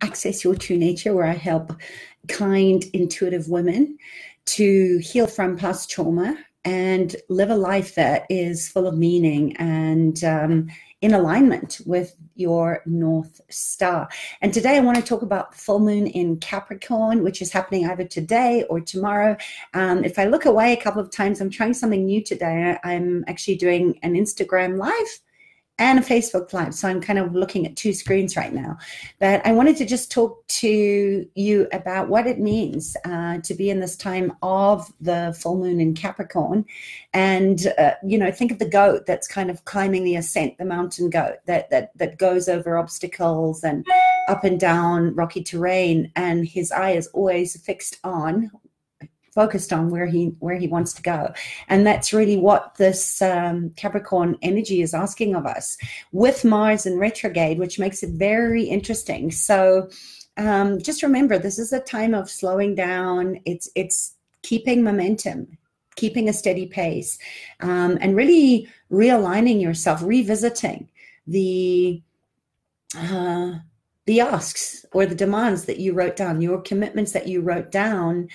Access Your True Nature, where I help kind, intuitive women to heal from past trauma and live a life that is full of meaning and in alignment with your North Star. And today I want to talk about the full moon in Capricorn, which is happening either today or tomorrow. If I look away a couple of times, I'm trying something new today. I'm actually doing an Instagram live and a Facebook Live. So I'm kind of looking at two screens right now. But I wanted to just talk to you about what it means to be in this time of the full moon in Capricorn. And, think of the goat that's kind of climbing the ascent, the mountain goat that goes over obstacles and up and down rocky terrain. And his eye is always focused on where he wants to go. And that's really what this Capricorn energy is asking of us with Mars in retrograde, which makes it very interesting. So just remember, this is a time of slowing down. It's keeping momentum, keeping a steady pace, and really realigning yourself, revisiting the asks or the demands that you wrote down, your commitments that you wrote down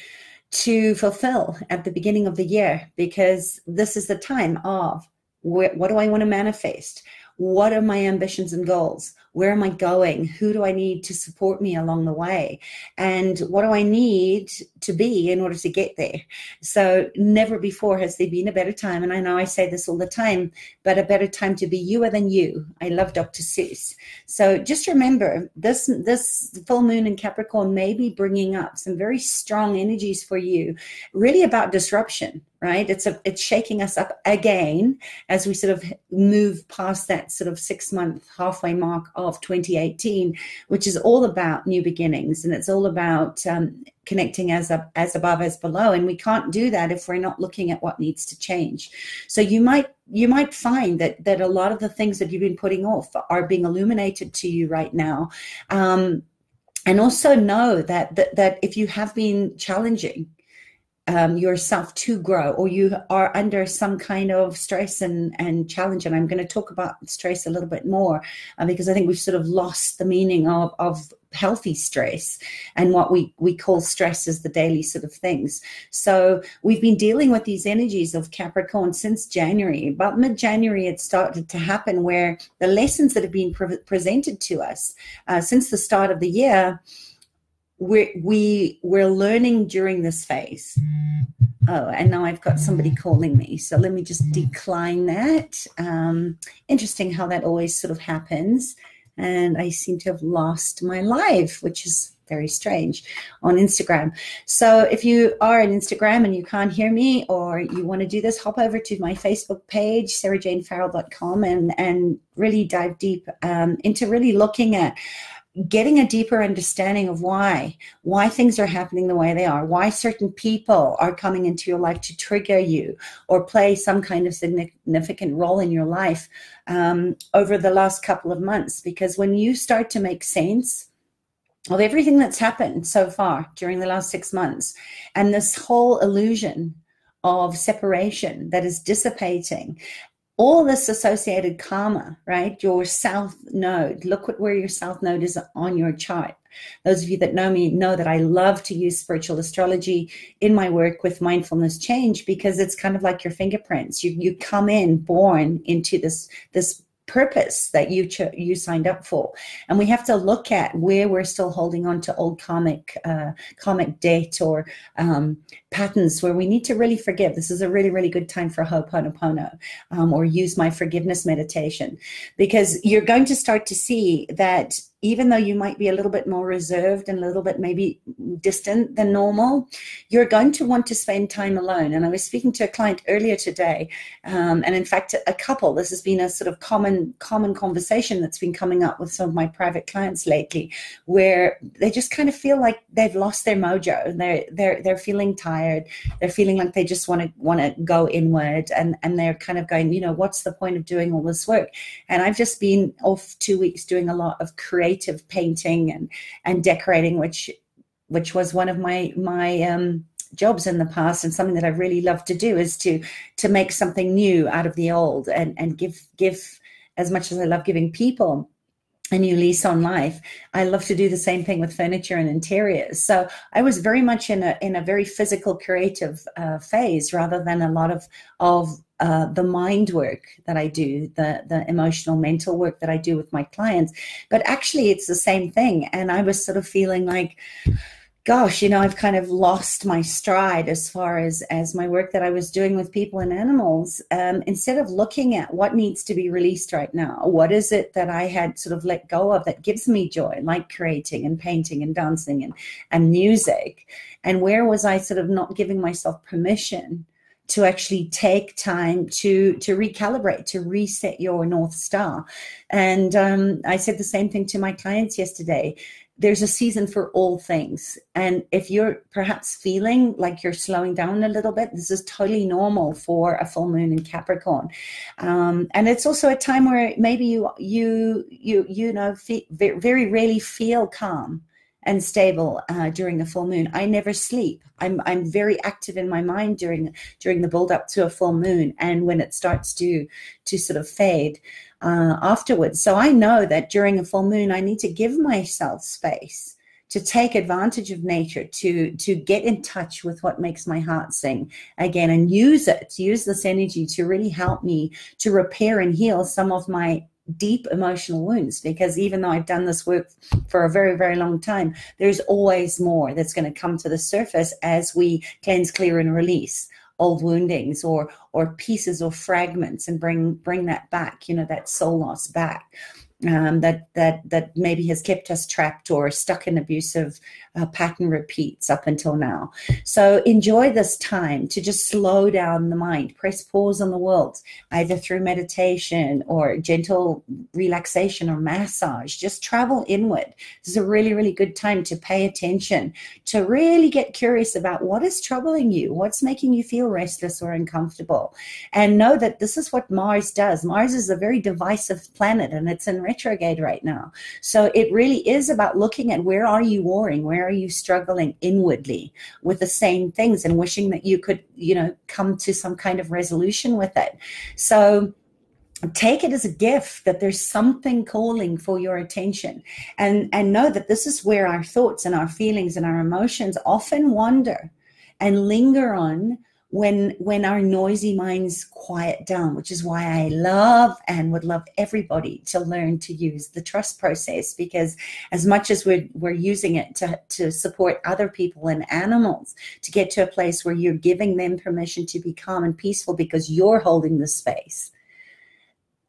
to fulfill at the beginning of the year, because this is the time of what do I want to manifest? What are my ambitions and goals? Where am I going? Who do I need to support me along the way? And what do I need to be in order to get there? So never before has there been a better time. And I know I say this all the time, but a better time to be youer than you. I love Dr. Seuss. So just remember, this full moon in Capricorn may be bringing up some very strong energies for you, really about disruption, right? It's shaking us up again as we sort of move past that sort of 6-month halfway mark of 2018, which is all about new beginnings, and it's all about connecting as above as below. And we can't do that if we're not looking at what needs to change. So you might find that a lot of the things that you've been putting off are being illuminated to you right now. And also know that if you have been challenging yourself to grow, or you are under some kind of stress and challenge. And I'm going to talk about stress a little bit more because I think we've sort of lost the meaning of healthy stress, and what we call stress is the daily sort of things. So we've been dealing with these energies of Capricorn since January. About mid-January, it started to happen where the lessons that have been presented to us since the start of the year, we're learning during this phase. Oh, and now I've got somebody calling me. So let me just decline that. Interesting how that always sort of happens. And I seem to have lost my live, which is very strange, on Instagram. So if you are on Instagram and you can't hear me, or you want to do this, hop over to my Facebook page, sarahjanefarrell.com, and really dive deep into really looking at getting a deeper understanding of why things are happening the way they are, why certain people are coming into your life to trigger you or play some kind of significant role in your life over the last couple of months. Because when you start to make sense of everything that's happened so far during the last 6 months, and this whole illusion of separation that is dissipating, all this associated karma, right? Your south node. Look where your south node is on your chart. Those of you that know me know that I love to use spiritual astrology in my work with mindfulness change, because it's kind of like your fingerprints. You come in born into this purpose that you signed up for, and we have to look at where we're still holding on to old karmic debt or patterns where we need to really forgive. This is a really, really good time for Ho'oponopono, or use my forgiveness meditation, because you're going to start to see that even though you might be a little bit more reserved and a little bit maybe distant than normal, you're going to want to spend time alone. And I was speaking to a client earlier today, and in fact, a couple. This has been a sort of common conversation that's been coming up with some of my private clients lately, where they just kind of feel like they've lost their mojo. They're feeling tired. They're feeling like they just want to go inward, and they're kind of going, what's the point of doing all this work? And I've just been off 2 weeks doing a lot of creative painting and decorating, which was one of my jobs in the past, and something that I really love to do is to make something new out of the old, and give, as much as I love giving people a new lease on life. I love to do the same thing with furniture and interiors. So I was very much in a very physical, creative phase, rather than a lot of the mind work that I do, the emotional, mental work that I do with my clients. But actually, it's the same thing. And I was sort of feeling like, gosh, I've kind of lost my stride as far as my work that I was doing with people and animals. Instead of looking at what needs to be released right now, what is it that I had sort of let go of that gives me joy, like creating and painting and dancing and music, and where was I sort of not giving myself permission to actually take time to recalibrate, to reset your North Star. And I said the same thing to my clients yesterday. There's a season for all things. And if you're perhaps feeling like you're slowing down a little bit, this is totally normal for a full moon in Capricorn. And it's also a time where maybe you very rarely feel calm and stable during a full moon. I never sleep. I'm very active in my mind during the build up to a full moon, and when it starts to sort of fade afterwards. So I know that during a full moon, I need to give myself space to take advantage of nature, to get in touch with what makes my heart sing again, and use this energy to really help me to repair and heal some of my deep emotional wounds. Because even though I've done this work for a very, very long time, there's always more that's going to come to the surface as we cleanse, clear, and release old woundings or pieces or fragments, and bring that back, that soul loss back. That maybe has kept us trapped or stuck in abusive pattern repeats up until now. So enjoy this time to just slow down the mind, press pause on the world, either through meditation or gentle relaxation or massage. Just travel inward. This is a really, really good time to pay attention, to really get curious about what is troubling you, what's making you feel restless or uncomfortable. And know that this is what Mars does. Mars is a very divisive planet, and it's in retrograde right now. So it really is about looking at where are you warring, where are you struggling inwardly with the same things, and wishing that you could, come to some kind of resolution with it. So take it as a gift that there's something calling for your attention, and know that this is where our thoughts and our feelings and our emotions often wander and linger on when our noisy minds quiet down, which is why I love and would love everybody to learn to use the trust process, because as much as we're using it to support other people and animals, to get to a place where you're giving them permission to be calm and peaceful because you're holding the space.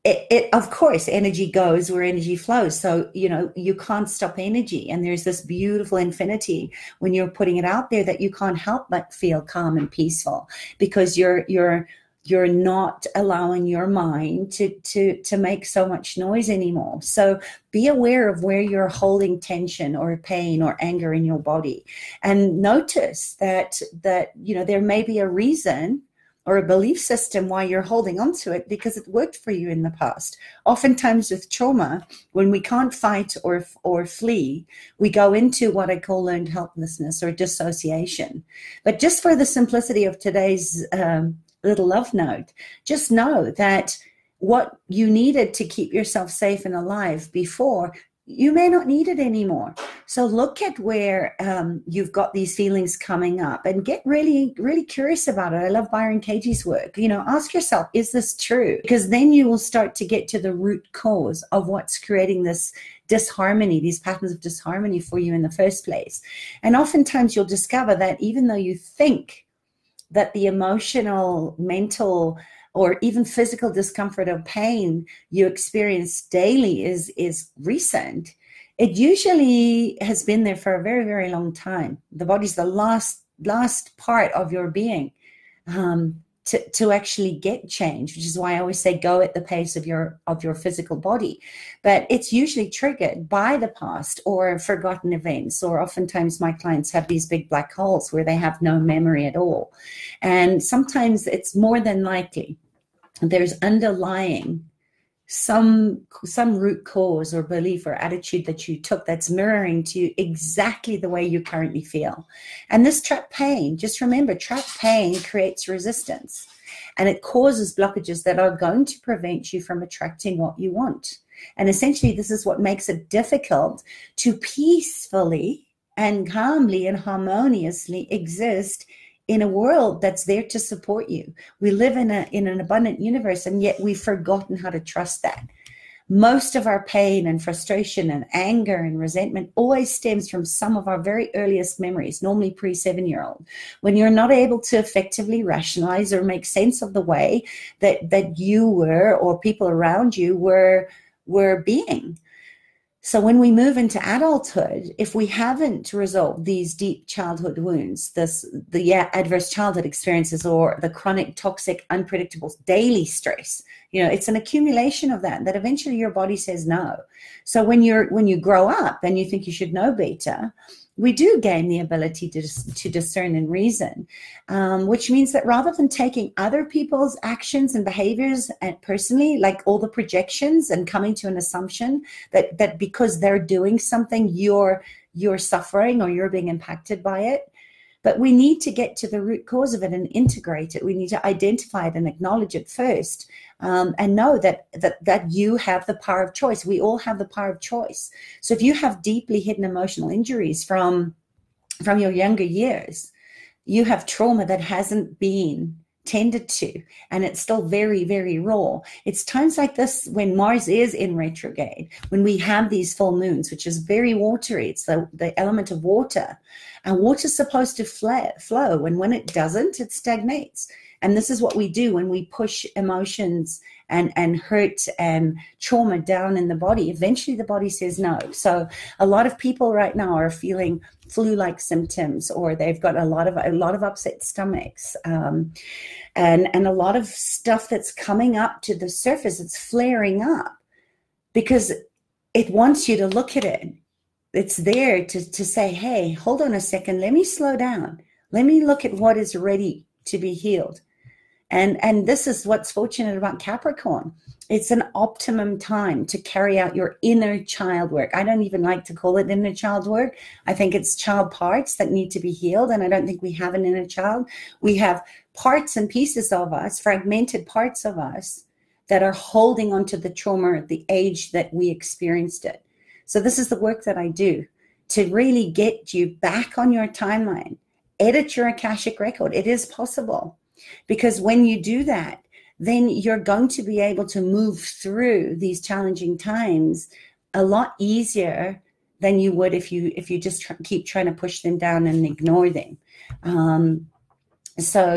It of course, energy goes where energy flows. So, you can't stop energy. And there's this beautiful infinity when you're putting it out there that you can't help but feel calm and peaceful, because you're not allowing your mind to make so much noise anymore. So be aware of where you're holding tension or pain or anger in your body, and notice that there may be a reason or a belief system why you're holding on to it, because it worked for you in the past. Oftentimes with trauma, when we can't fight or flee, we go into what I call learned helplessness or dissociation. But just for the simplicity of today's little love note, just know that what you needed to keep yourself safe and alive before, you may not need it anymore. So look at where you've got these feelings coming up and get really, really curious about it. I love Byron Katie's work. Ask yourself, is this true? Because then you will start to get to the root cause of what's creating this disharmony, these patterns of disharmony for you in the first place. And oftentimes you'll discover that even though you think that the emotional, mental, or even physical discomfort or pain you experience daily is recent, it usually has been there for a very, very long time. The body's the last part of your being to actually get change, which is why I always say go at the pace of your physical body. But it's usually triggered by the past or forgotten events, or oftentimes my clients have these big black holes where they have no memory at all. And sometimes it's more than likely there's underlying some root cause or belief or attitude that you took that's mirroring to you exactly the way you currently feel. And this trapped pain, just remember, trapped pain creates resistance, and it causes blockages that are going to prevent you from attracting what you want. And essentially, this is what makes it difficult to peacefully and calmly and harmoniously exist in a world that's there to support you. We live in an abundant universe, and yet we've forgotten how to trust that. Most of our pain and frustration and anger and resentment always stems from some of our very earliest memories, normally pre-7-year-old, when you're not able to effectively rationalize or make sense of the way that you were or people around you were being. So when we move into adulthood, if we haven't resolved these deep childhood wounds, the adverse childhood experiences, or the chronic, toxic, unpredictable daily stress, it's an accumulation of that eventually your body says no. So when you grow up and you think you should know better, we do gain the ability to discern and reason, which means that rather than taking other people's actions and behaviors and personally, like all the projections, and coming to an assumption that because they're doing something, you're suffering or you're being impacted by it. But we need to get to the root cause of it and integrate it. We need to identify it and acknowledge it first, and know that you have the power of choice. We all have the power of choice. So if you have deeply hidden emotional injuries from your younger years, you have trauma that hasn't been tended to, and it's still very, very raw. It's times like this when Mars is in retrograde, when we have these full moons, which is very watery. It's the element of water, and water's supposed to flow, and when it doesn't, it stagnates. And this is what we do when we push emotions and hurt and trauma down in the body. Eventually the body says no. So a lot of people right now are feeling flu-like symptoms, or they've got a lot of upset stomachs, and a lot of stuff that's coming up to the surface. It's flaring up because it wants you to look at it. It's there to say, hey, hold on a second, let me slow down. Let me look at what is ready to be healed. And this is what's fortunate about Capricorn. It's an optimum time to carry out your inner child work. I don't even like to call it inner child work. I think it's child parts that need to be healed. And I don't think we have an inner child. We have parts and pieces of us, fragmented parts of us, that are holding onto the trauma at the age that we experienced it. So this is the work that I do to really get you back on your timeline. Edit your Akashic record. It is possible. Because when you do that, then you're going to be able to move through these challenging times a lot easier than you would if you just keep trying to push them down and ignore them. So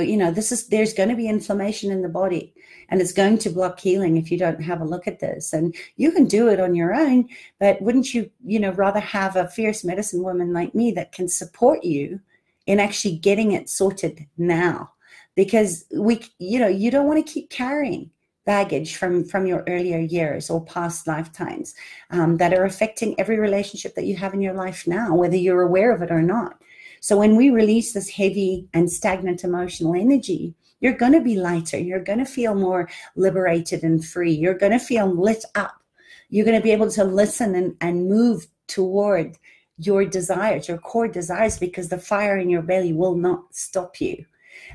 there's going to be inflammation in the body, and it's going to block healing if you don't have a look at this. And you can do it on your own, but wouldn't you rather have a fierce medicine woman like me that can support you in actually getting it sorted now? Because you don't want to keep carrying baggage from your earlier years or past lifetimes that are affecting every relationship that you have in your life now, whether you're aware of it or not. So when we release this heavy and stagnant emotional energy, you're going to be lighter. You're going to feel more liberated and free. You're going to feel lit up. You're going to be able to listen and move toward your desires, your core desires, because the fire in your belly will not stop you.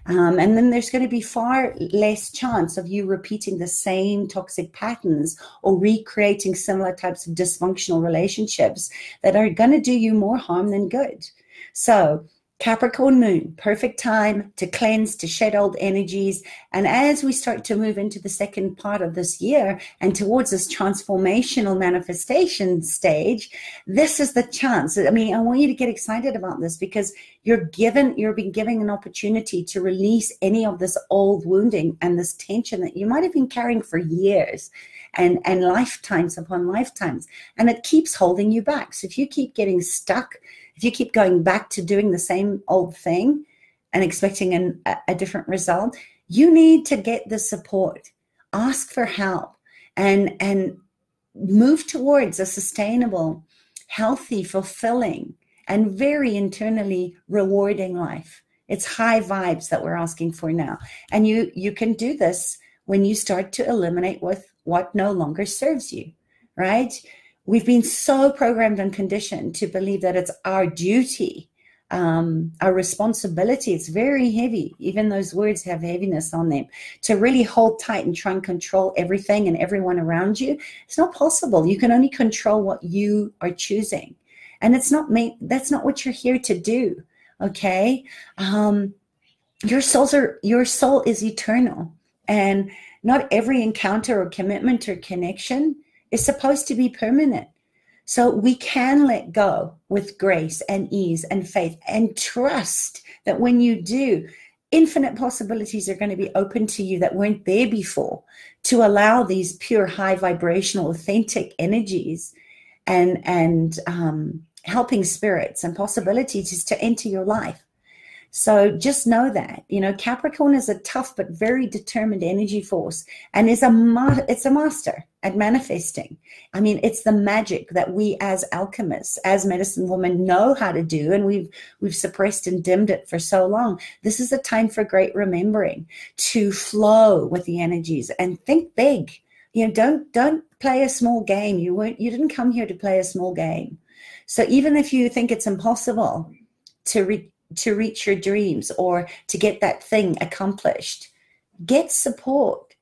And then there's going to be far less chance of you repeating the same toxic patterns or recreating similar types of dysfunctional relationships that are going to do you more harm than good. So Capricorn moon, perfect time to cleanse, to shed old energies. And as we start to move into the second part of this year and towards this transformational manifestation stage, this is the chance. I mean, I want you to get excited about this because you're being given an opportunity to release any of this old wounding and this tension that you might have been carrying for years and lifetimes upon lifetimes. And it keeps holding you back. So if you keep getting stuck, if you keep going back to doing the same old thing and expecting a different result, you need to get the support, ask for help, and move towards a sustainable, healthy, fulfilling, and very internally rewarding life. It's high vibes that we're asking for now. And you can do this when you start to eliminate with what no longer serves you, right? We've been so programmed and conditioned to believe that it's our duty our responsibility. It's very heavy. Even those words have heaviness on them. To really hold tight and try and control everything and everyone around you, it's not possible. You can only control what you are choosing. And it's not me. That's not what you're here to do. Okay. Your soul is eternal. And not every encounter or commitment or connection is supposed to be permanent. So we can let go with grace and ease and faith and trust that when you do, infinite possibilities are going to be open to you that weren't there before, to allow these pure, high vibrational, authentic energies and helping spirits and possibilities to enter your life. So just know that, Capricorn is a tough but very determined energy force, and it's a master at manifesting. I mean, it's the magic that we as alchemists, as medicine women, know how to do, and we've suppressed and dimmed it for so long. This is a time for great remembering, to flow with the energies and think big. Don't play a small game. You didn't come here to play a small game. So even if you think it's impossible to reach your dreams or to get that thing accomplished, get support,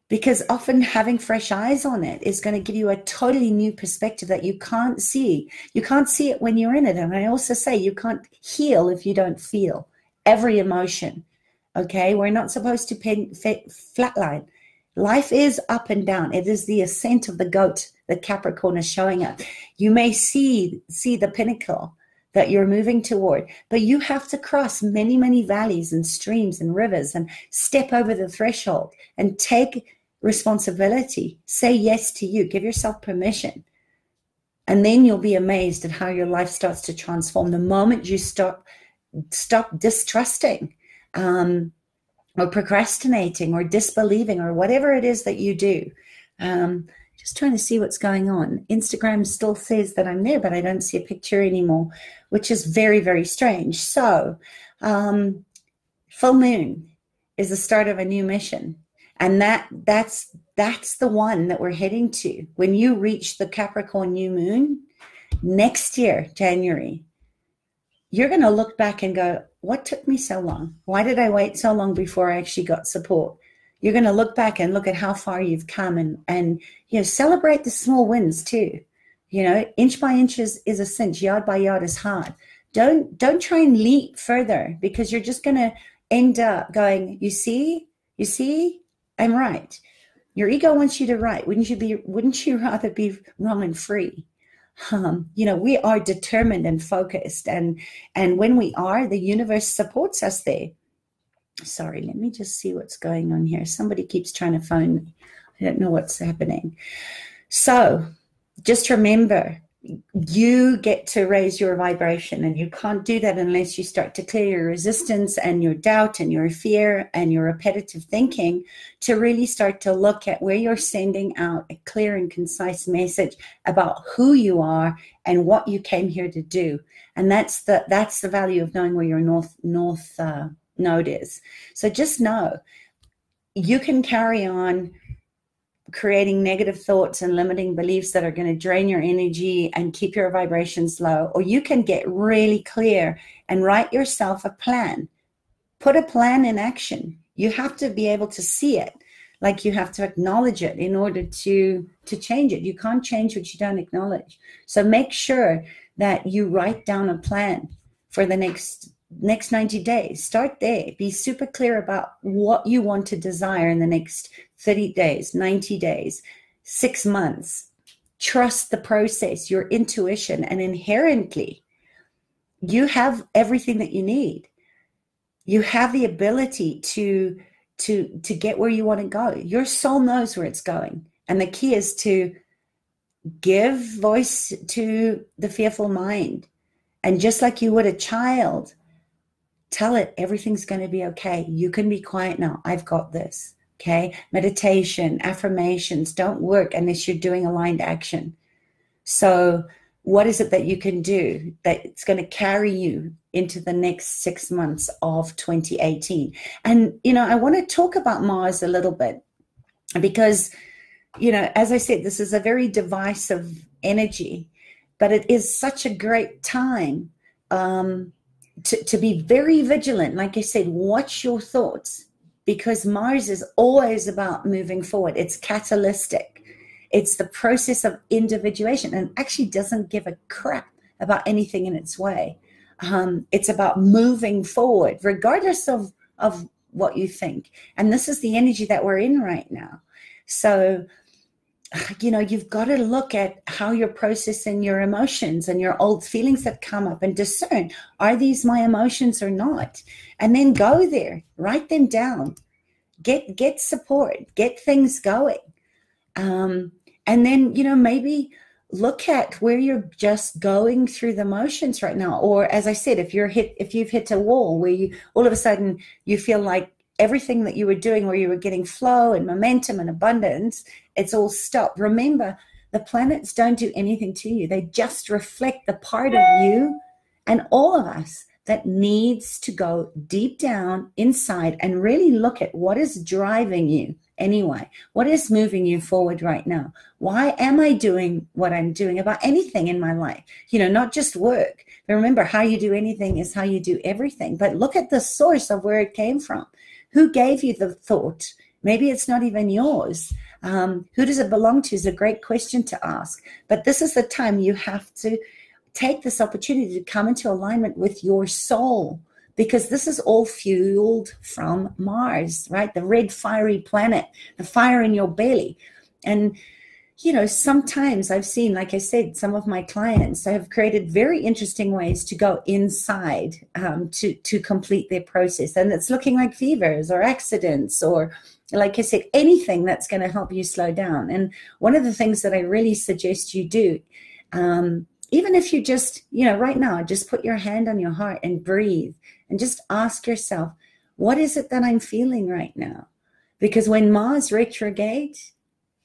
because often having fresh eyes on it is going to give you a totally new perspective that you can't see. You can't see it when you're in it. And I also say you can't heal if you don't feel every emotion. Okay, we're not supposed to flatline. Life is up and down. It is the ascent of the goat that Capricorn is showing us. You may see the pinnacle that you're moving toward, but you have to cross many, many valleys and streams and rivers and step over the threshold and take responsibility. Say yes to you. Give yourself permission. And then you'll be amazed at how your life starts to transform the moment you stop distrusting, or procrastinating or disbelieving or whatever it is that you do. Just trying to see what's going on. Instagram still says that I'm there, but I don't see a picture anymore, which is very, very strange. So full moon is the start of a new mission. And that's the one that we're heading to. When you reach the Capricorn new moon next year, January, you're going to look back and go, what took me so long? Why did I wait so long before I actually got support? You're going to look back and look at how far you've come and celebrate the small wins too. Inch by inch is a cinch, yard by yard is hard. Don't try and leap further, because you're just going to end up going, you see, I'm right. Your ego wants you to right. Wouldn't you rather be wrong and free? We are determined and focused, and when we are, the universe supports us there. Sorry, let me just see what's going on here. Somebody keeps trying to phone me. I don't know what's happening. So just remember, you get to raise your vibration, and you can't do that unless you start to clear your resistance and your doubt and your fear and your repetitive thinking, to really start to look at where you're sending out a clear and concise message about who you are and what you came here to do. And that's the value of knowing where your north node is. So just know you can carry on creating negative thoughts and limiting beliefs that are going to drain your energy and keep your vibrations low, or you can get really clear and write yourself a plan. Put a plan in action. You have to be able to see it, like you have to acknowledge it in order to change it. You can't change what you don't acknowledge. So make sure that you write down a plan for the next 90 days. Start there. Be super clear about what you want to desire in the next 30 days, 90 days, 6 months. Trust the process, your intuition, and inherently you have everything that you need. You have the ability to get where you want to go. Your soul knows where it's going. And the key is to give voice to the fearful mind. And just like you would a child, tell it everything's going to be okay. You can be quiet now. I've got this. Okay. Meditation, affirmations don't work unless you're doing aligned action. So what is it that you can do that's going to carry you into the next 6 months of 2018? And, I want to talk about Mars a little bit because, as I said, this is a very divisive energy, but it is such a great time to be very vigilant. Like I said, watch your thoughts, because Mars is always about moving forward. It's catalytic. It's the process of individuation, and actually doesn't give a crap about anything in its way. It's about moving forward, regardless of what you think. And this is the energy that we're in right now. So, you've got to look at how you're processing your emotions and your old feelings that come up, and discern, are these my emotions or not? And then go there, write them down, get support, get things going. And then, maybe look at where you're just going through the motions right now. Or, as I said, if you've hit a wall where you all of a sudden you feel like everything that you were doing, where you were getting flow and momentum and abundance, it's all stopped. Remember, the planets don't do anything to you. They just reflect the part of you and all of us that needs to go deep down inside and really look at what is driving you anyway. What is moving you forward right now? Why am I doing what I'm doing about anything in my life? Not just work. But remember, how you do anything is how you do everything. But look at the source of where it came from. Who gave you the thought? Maybe it's not even yours. Who does it belong to is a great question to ask. But this is the time you have to take this opportunity to come into alignment with your soul, because this is all fueled from Mars, right? The red fiery planet, the fire in your belly. And, sometimes I've seen, like I said, some of my clients have created very interesting ways to go inside to complete their process. And it's looking like fevers or accidents, or, like I said, anything that's going to help you slow down. And one of the things that I really suggest you do, even if you just, right now, just put your hand on your heart and breathe and just ask yourself, what is it that I'm feeling right now? Because when Mars retrogrades,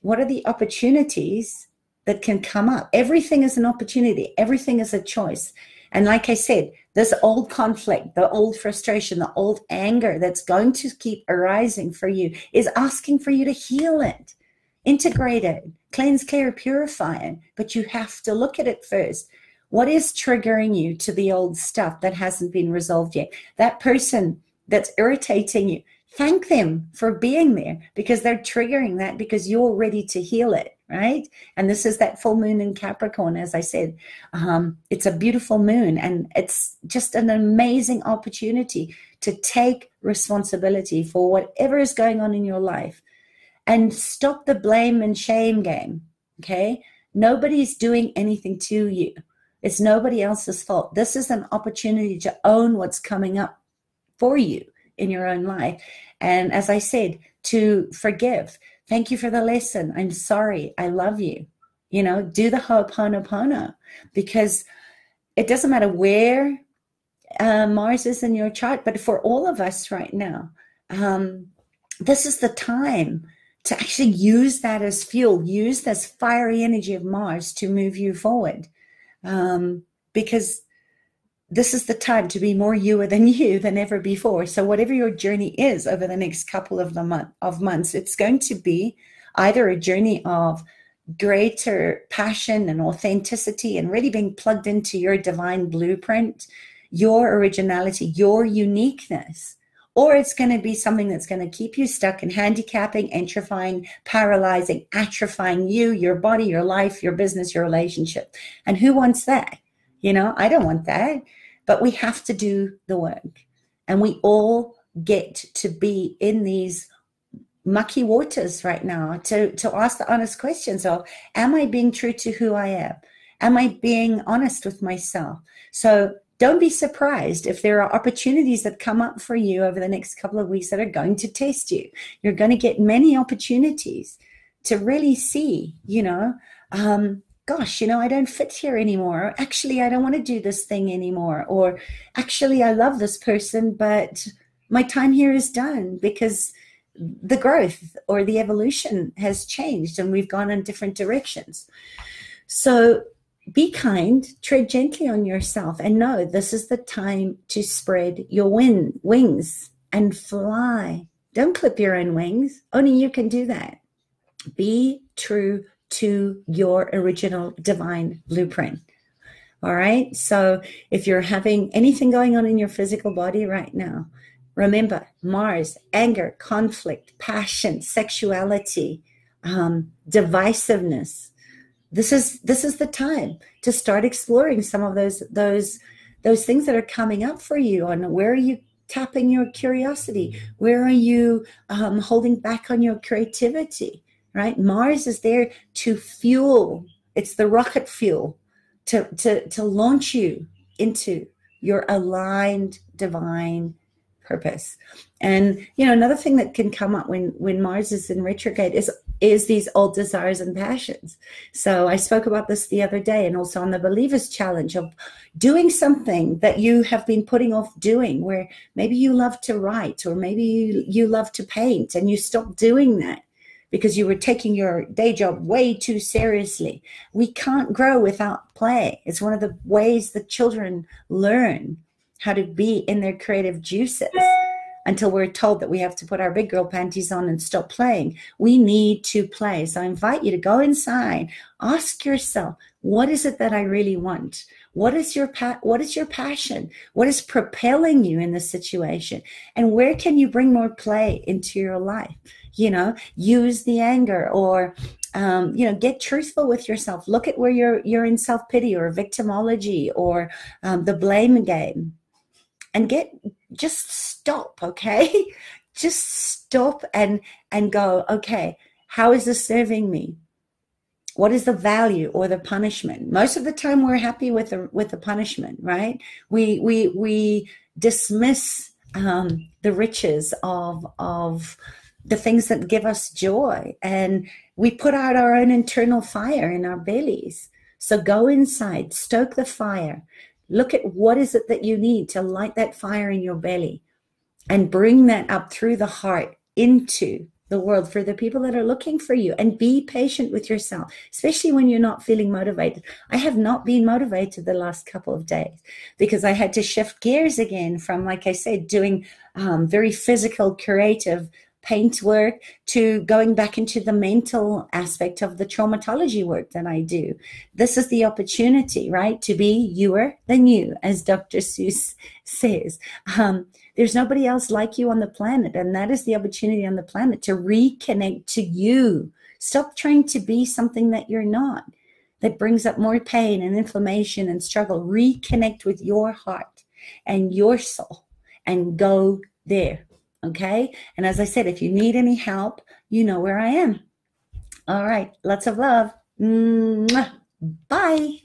what are the opportunities that can come up? Everything is an opportunity. Everything is a choice. And like I said, this old conflict, the old frustration, the old anger that's going to keep arising for you is asking for you to heal it, integrate it, cleanse, clear, purify it. But you have to look at it first. What is triggering you to the old stuff that hasn't been resolved yet? That person that's irritating you, thank them for being there, because they're triggering that because you're ready to heal it, right? And this is that full moon in Capricorn, as I said. It's a beautiful moon, and it's just an amazing opportunity to take responsibility for whatever is going on in your life and stop the blame and shame game, okay? Nobody's doing anything to you. It's nobody else's fault. This is an opportunity to own what's coming up for you in your own life. And as I said, to forgive. Thank you for the lesson. I'm sorry. I love you. Do the Ho'oponopono, because it doesn't matter where Mars is in your chart, but for all of us right now, this is the time to actually use that as fuel, use this fiery energy of Mars to move you forward. Because this is the time to be more you than ever before. So whatever your journey is over the next couple of months, it's going to be either a journey of greater passion and authenticity and really being plugged into your divine blueprint, your originality, your uniqueness, or it's going to be something that's going to keep you stuck and handicapping, atrophying, paralyzing, atrophying you, your body, your life, your business, your relationship. And who wants that? I don't want that. But we have to do the work. And we all get to be in these mucky waters right now to ask the honest questions of, am I being true to who I am? Am I being honest with myself? So don't be surprised if there are opportunities that come up for you over the next couple of weeks that are going to test you. You're going to get many opportunities to really see, gosh, I don't fit here anymore. Or, actually, I don't want to do this thing anymore. Or actually, I love this person, but my time here is done because the growth or the evolution has changed and we've gone in different directions. So be kind, tread gently on yourself, and know this is the time to spread your wings and fly. Don't clip your own wings. Only you can do that. Be true to your original divine blueprint. All right. So if you're having anything going on in your physical body right now, remember Mars, anger, conflict, passion, sexuality, divisiveness. This is the time to start exploring some of those things that are coming up for you. On where are you tapping your curiosity? Where are you holding back on your creativity? Right? Mars is there to fuel. It's the rocket fuel to launch you into your aligned divine purpose. And another thing that can come up when Mars is in retrograde is these old desires and passions. So I spoke about this the other day, and also on the Believers Challenge, of doing something that you have been putting off doing, where maybe you love to write, or maybe you love to paint, and you stopped doing that because you were taking your day job way too seriously. We can't grow without play. It's one of the ways that children learn how to be in their creative juices. Until we're told that we have to put our big girl panties on and stop playing, we need to play. So I invite you to go inside, ask yourself, what is it that I really want? What is your passion? What is propelling you in this situation? And where can you bring more play into your life? Use the anger, or get truthful with yourself. Look at where you're in self-pity or victimology, or the blame game, and just stop. Okay. Just stop and go, okay, how is this serving me? What is the value or the punishment? Most of the time we're happy with the punishment, right? We dismiss the riches of the things that give us joy, and we put out our own internal fire in our bellies. So go inside, stoke the fire. Look at what is it that you need to light that fire in your belly, and bring that up through the heart into the world for the people that are looking for you. And be patient with yourself, especially when you're not feeling motivated. I have not been motivated the last couple of days because I had to shift gears again from, like I said, doing very physical, creative paint work to going back into the mental aspect of the traumatology work that I do. This is the opportunity, right? To be youer than you, as Dr. Seuss says. There's nobody else like you on the planet, and that is the opportunity on the planet to reconnect to you. Stop trying to be something that you're not, that brings up more pain and inflammation and struggle. Reconnect with your heart and your soul and go there. Okay. And as I said, if you need any help, you know where I am. All right. Lots of love. Mwah. Bye.